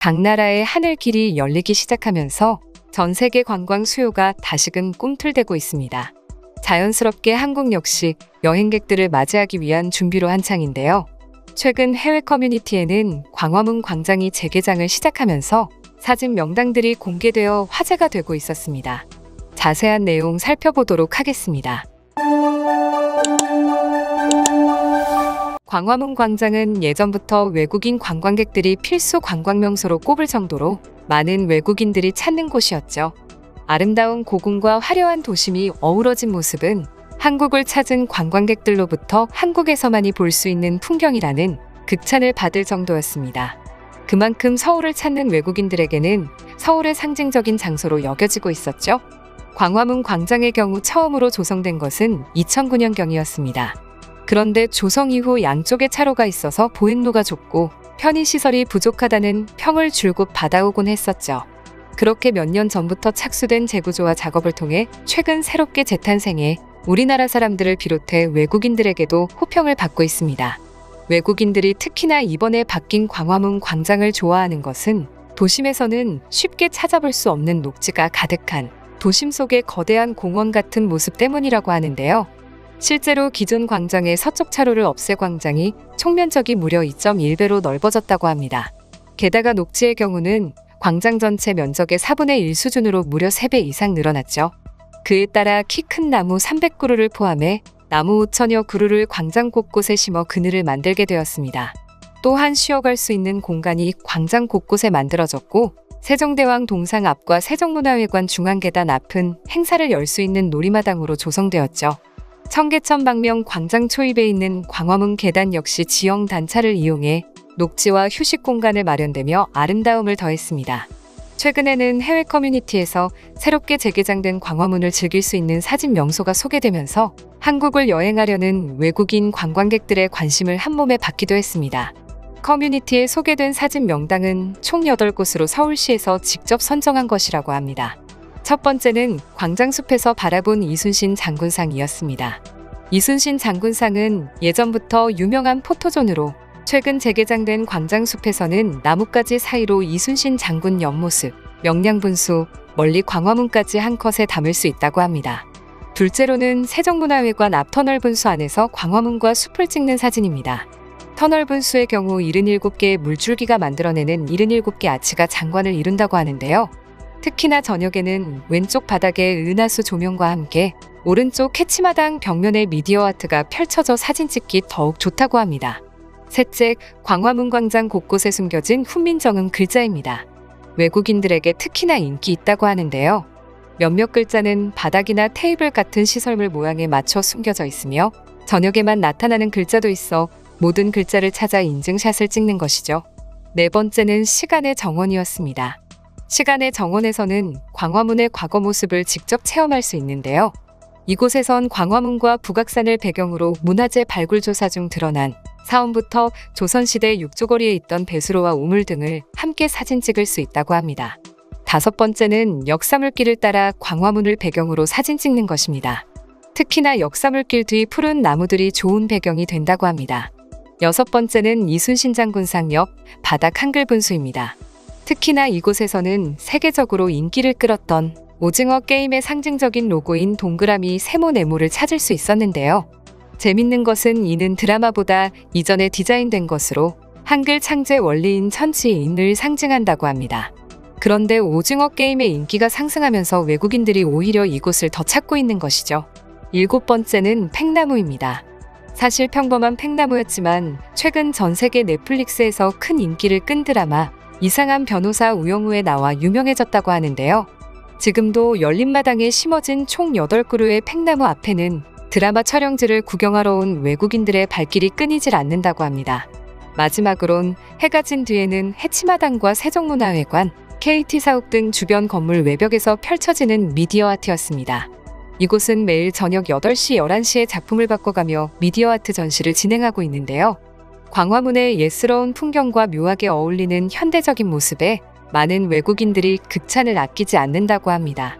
각 나라의 하늘길이 열리기 시작하면서 전 세계 관광 수요가 다시금 꿈틀대고 있습니다. 자연스럽게 한국 역시 여행객들을 맞이하기 위한 준비로 한창인데요. 최근 해외 커뮤니티에는 광화문 광장이 재개장을 시작하면서 사진 명당들이 공개되어 화제가 되고 있었습니다. 자세한 내용 살펴보도록 하겠습니다. 광화문 광장은 예전부터 외국인 관광객들이 필수 관광 명소로 꼽을 정도로 많은 외국인들이 찾는 곳이었죠. 아름다운 고궁과 화려한 도심이 어우러진 모습은 한국을 찾은 관광객들로부터 한국에서만이 볼 수 있는 풍경이라는 극찬을 받을 정도였습니다. 그만큼 서울을 찾는 외국인들에게는 서울의 상징적인 장소로 여겨지고 있었죠. 광화문 광장의 경우 처음으로 조성된 것은 2009년경이었습니다. 그런데 조성 이후 양쪽에 차로가 있어서 보행로가 좁고 편의시설이 부족하다는 평을 줄곧 받아오곤 했었죠. 그렇게 몇 년 전부터 착수된 재구조화 작업을 통해 최근 새롭게 재탄생해 우리나라 사람들을 비롯해 외국인들에게도 호평을 받고 있습니다. 외국인들이 특히나 이번에 바뀐 광화문 광장을 좋아하는 것은 도심에서는 쉽게 찾아볼 수 없는 녹지가 가득한 도심 속의 거대한 공원 같은 모습 때문이라고 하는데요. 실제로 기존 광장의 서쪽 차로를 없애 광장이 총면적이 무려 2.1배로 넓어졌다고 합니다. 게다가 녹지의 경우는 광장 전체 면적의 4분의 1 수준으로 무려 3배 이상 늘어났죠. 그에 따라 키 큰 나무 300그루를 포함해 나무 5천여 그루를 광장 곳곳에 심어 그늘을 만들게 되었습니다. 또한 쉬어갈 수 있는 공간이 광장 곳곳에 만들어졌고 세종대왕 동상 앞과 세종문화회관 중앙계단 앞은 행사를 열 수 있는 놀이마당으로 조성되었죠. 청계천 방명 광장 초입에 있는 광화문 계단 역시 지형 단차를 이용해 녹지와 휴식 공간을 마련되며 아름다움을 더했습니다. 최근에는 해외 커뮤니티에서 새롭게 재개장된 광화문을 즐길 수 있는 사진 명소가 소개되면서 한국을 여행하려는 외국인 관광객들의 관심을 한몸에 받기도 했습니다. 커뮤니티에 소개된 사진 명당은 총 8곳으로 서울시에서 직접 선정한 것이라고 합니다. 첫 번째는 광장숲에서 바라본 이순신 장군상이었습니다. 이순신 장군상은 예전부터 유명한 포토존으로 최근 재개장된 광장숲에서는 나뭇가지 사이로 이순신 장군 옆모습, 명량분수, 멀리 광화문까지 한 컷에 담을 수 있다고 합니다. 둘째로는 세종문화회관 앞 터널 분수 안에서 광화문과 숲을 찍는 사진입니다. 터널 분수의 경우 77개의 물줄기가 만들어내는 77개 아치가 장관을 이룬다고 하는데요. 특히나 저녁에는 왼쪽 바닥에 은하수 조명과 함께 오른쪽 캐치마당 벽면에 미디어 아트가 펼쳐져 사진 찍기 더욱 좋다고 합니다. 셋째, 광화문 광장 곳곳에 숨겨진 훈민정음 글자입니다. 외국인들에게 특히나 인기 있다고 하는데요. 몇몇 글자는 바닥이나 테이블 같은 시설물 모양에 맞춰 숨겨져 있으며 저녁에만 나타나는 글자도 있어 모든 글자를 찾아 인증샷을 찍는 것이죠. 네 번째는 시간의 정원이었습니다. 시간의 정원에서는 광화문의 과거 모습을 직접 체험할 수 있는데요. 이곳에선 광화문과 북악산을 배경으로 문화재 발굴 조사 중 드러난 사원부터 조선시대 육조거리에 있던 배수로와 우물 등을 함께 사진 찍을 수 있다고 합니다. 다섯 번째는 역사물길을 따라 광화문을 배경으로 사진 찍는 것입니다. 특히나 역사물길 뒤 푸른 나무들이 좋은 배경이 된다고 합니다. 여섯 번째는 이순신 장군상 옆 바닥 한글 분수입니다. 특히나 이곳에서는 세계적으로 인기를 끌었던 오징어 게임의 상징적인 로고인 동그라미 세모 네모를 찾을 수 있었는데요. 재밌는 것은 이는 드라마보다 이전에 디자인된 것으로 한글 창제 원리인 천지인을 상징한다고 합니다. 그런데 오징어 게임의 인기가 상승하면서 외국인들이 오히려 이곳을 더 찾고 있는 것이죠. 일곱 번째는 팽나무입니다. 사실 평범한 팽나무였지만 최근 전 세계 넷플릭스에서 큰 인기를 끈 드라마 이상한 변호사 우영우에 나와 유명해졌다고 하는데요. 지금도 열린마당에 심어진 총 8그루의 팽나무 앞에는 드라마 촬영지를 구경하러 온 외국인들의 발길이 끊이질 않는다고 합니다. 마지막으론 해가 진 뒤에는 해치마당과 세종문화회관, KT사옥 등 주변 건물 외벽에서 펼쳐지는 미디어 아트였습니다. 이곳은 매일 저녁 8시, 11시에 작품을 바꿔가며 미디어 아트 전시를 진행하고 있는데요. 광화문의 예스러운 풍경과 묘하게 어울리는 현대적인 모습에 많은 외국인들이 극찬을 아끼지 않는다고 합니다.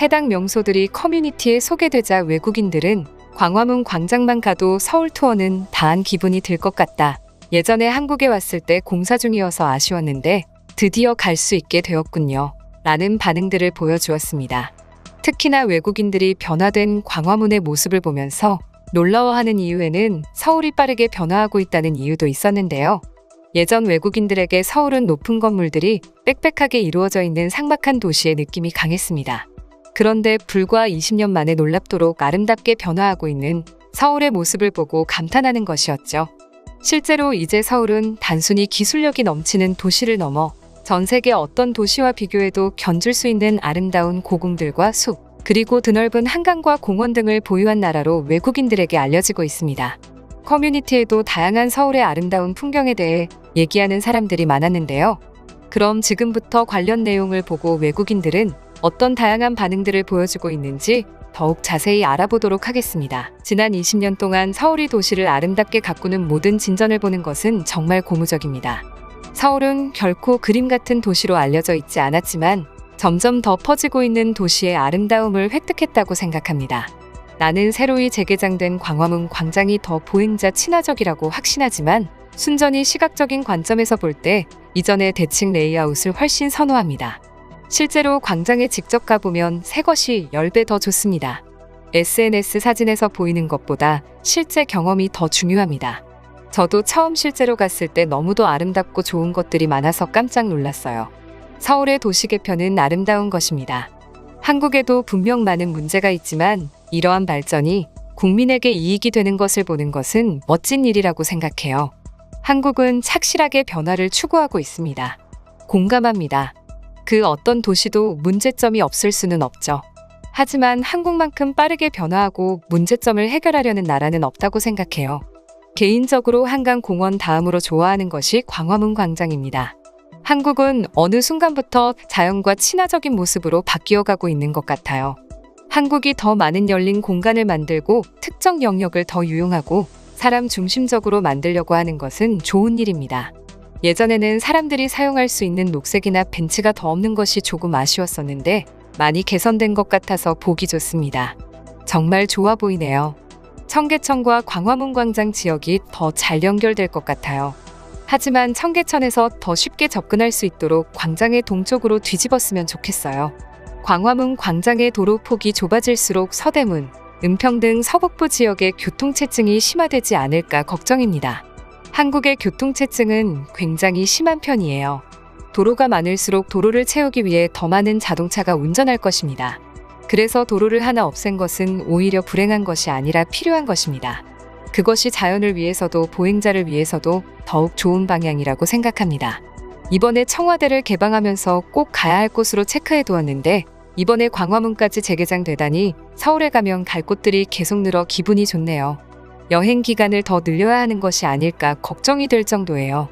해당 명소들이 커뮤니티에 소개되자 외국인들은 광화문 광장만 가도 서울 투어는 다한 기분이 들 것 같다. 예전에 한국에 왔을 때 공사 중이어서 아쉬웠는데 드디어 갈 수 있게 되었군요. 라는 반응들을 보여주었습니다. 특히나 외국인들이 변화된 광화문의 모습을 보면서 놀라워하는 이유에는 서울이 빠르게 변화하고 있다는 이유도 있었는데요. 예전 외국인들에게 서울은 높은 건물들이 빽빽하게 이루어져 있는 삭막한 도시의 느낌이 강했습니다. 그런데 불과 20년 만에 놀랍도록 아름답게 변화하고 있는 서울의 모습을 보고 감탄하는 것이었죠. 실제로 이제 서울은 단순히 기술력이 넘치는 도시를 넘어 전 세계 어떤 도시와 비교해도 견줄 수 있는 아름다운 고궁들과 숲, 그리고 드넓은 한강과 공원 등을 보유한 나라로 외국인들에게 알려지고 있습니다. 커뮤니티에도 다양한 서울의 아름다운 풍경에 대해 얘기하는 사람들이 많았는데요. 그럼 지금부터 관련 내용을 보고 외국인들은 어떤 다양한 반응들을 보여주고 있는지 더욱 자세히 알아보도록 하겠습니다. 지난 20년 동안 서울이 도시를 아름답게 가꾸는 모든 진전을 보는 것은 정말 고무적입니다. 서울은 결코 그림 같은 도시로 알려져 있지 않았지만 점점 더 퍼지고 있는 도시의 아름다움을 획득했다고 생각합니다. 나는 새로이 재개장된 광화문 광장이 더 보행자 친화적이라고 확신하지만 순전히 시각적인 관점에서 볼 때 이전의 대칭 레이아웃을 훨씬 선호합니다. 실제로 광장에 직접 가보면 새 것이 10배 더 좋습니다. SNS 사진에서 보이는 것보다 실제 경험이 더 중요합니다. 저도 처음 실제로 갔을 때 너무도 아름답고 좋은 것들이 많아서 깜짝 놀랐어요. 서울의 도시 개편은 아름다운 것입니다. 한국에도 분명 많은 문제가 있지만 이러한 발전이 국민에게 이익이 되는 것을 보는 것은 멋진 일이라고 생각해요. 한국은 착실하게 변화를 추구하고 있습니다. 공감합니다. 그 어떤 도시도 문제점이 없을 수는 없죠. 하지만 한국만큼 빠르게 변화하고 문제점을 해결하려는 나라는 없다고 생각해요. 개인적으로 한강공원 다음으로 좋아하는 것이 광화문 광장입니다. 한국은 어느 순간부터 자연과 친화적인 모습으로 바뀌어가고 있는 것 같아요. 한국이 더 많은 열린 공간을 만들고 특정 영역을 더 유용하고 사람 중심적으로 만들려고 하는 것은 좋은 일입니다. 예전에는 사람들이 사용할 수 있는 녹색이나 벤치가 더 없는 것이 조금 아쉬웠었는데 많이 개선된 것 같아서 보기 좋습니다. 정말 좋아 보이네요. 청계천과 광화문 광장 지역이 더 잘 연결될 것 같아요. 하지만 청계천에서 더 쉽게 접근할 수 있도록 광장의 동쪽으로 뒤집었으면 좋겠어요. 광화문 광장의 도로폭이 좁아질수록 서대문, 은평 등 서북부 지역의 교통체증이 심화되지 않을까 걱정입니다. 한국의 교통체증은 굉장히 심한 편이에요. 도로가 많을수록 도로를 채우기 위해 더 많은 자동차가 운전할 것입니다. 그래서 도로를 하나 없앤 것은 오히려 불행한 것이 아니라 필요한 것입니다. 그것이 자연을 위해서도 보행자를 위해서도 더욱 좋은 방향이라고 생각합니다. 이번에 청와대를 개방하면서 꼭 가야 할 곳으로 체크해 두었는데 이번에 광화문까지 재개장되다니 서울에 가면 갈 곳들이 계속 늘어 기분이 좋네요. 여행 기간을 더 늘려야 하는 것이 아닐까 걱정이 될 정도예요.